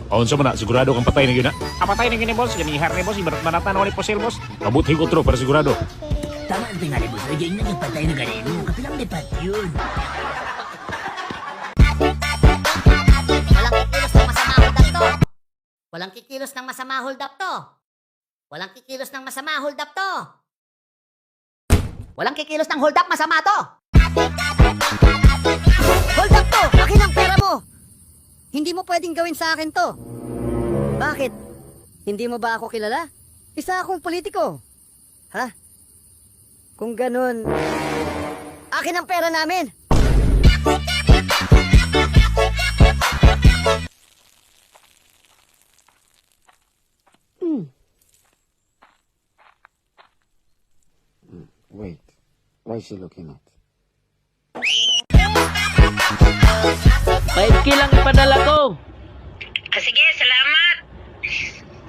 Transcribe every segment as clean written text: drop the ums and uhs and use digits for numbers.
O, unsa man na, sigurado kang patay na yun, ha? Patay na yun, boss. Ganihar ni boss, ibarat-baratan ako ni Posel, boss. Mabuti ko tro, para sigurado. Tama ang tingali, boss. Lagyan na ipatay na ganito. Kapilang lipat yun. Walang kikilos ng masama hold up to. Walang kikilos ng masama hold up to. Walang kikilos ng hold up masama to. Hold up to! Akin ang pera mo! Hindi mo pwedeng gawin sa akin to. Bakit? Hindi mo ba ako kilala? Isa akong politiko. Ha? Kung ganun, akin ang pera namin. Wait, why is she looking at? 5K lang ipadala ko. Sige, salamat.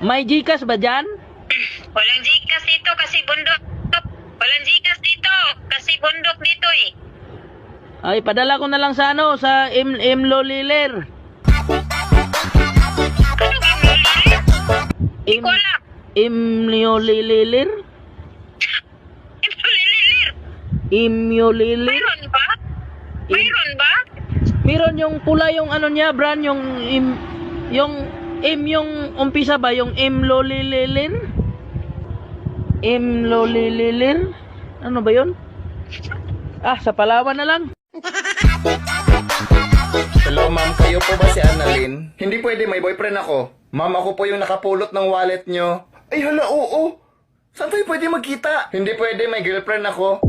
May Gcash ba dyan? Walang Gcash dito kasi bundok. Walang Gcash dito kasi bundok dito eh. Ay, padala ko na lang sa ano, sa Imlo Liler. Ano ba mo lilit? Di ko alam. Imlo Liler? Lilir. Imyo Liler? Mayroon ba? Mayroon ba? Meron yung pula yung ano niya, brand, yung yung umpisa ba, yung Imlo Liler? Imlo Liler? Ano ba yun? Ah, sa Palawan na lang. Hello ma'am, kayo po ba si Annalyn? Hindi pwede, may boyfriend ako. Ma'am, ako po yung nakapulot ng wallet nyo. Ay hala, oo. Saan tayo pwede magkita? Hindi pwede, may girlfriend ako.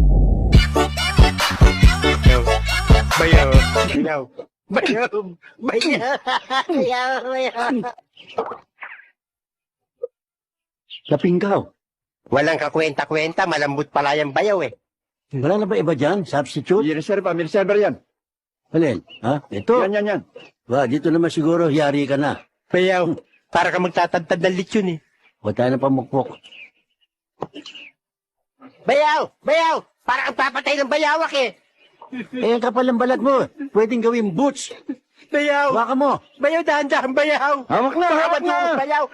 Bayaw. Bayaw. Bayaw. Bayaw. Lapinggaw. Walang kakwenta-kwenta, malambot pala yung bayaw eh. Wala na ba iba dyan? Substitute? May reserve yan. Alin? Ha? Ito? Yan. Ba, dito naman siguro, yari ka na. Bayaw, para ka magtatantad ng lechon eh. Huwag tayo na pamukpok. Bayaw! Para kang papatay ng bayawak eh. Eh, ang kapal ng balat mo. Pwedeng gawing boots. Bayaw! Baka mo. Bayaw, dahan-dahan, bayaw! Hawak na, hawak na. Bayaw!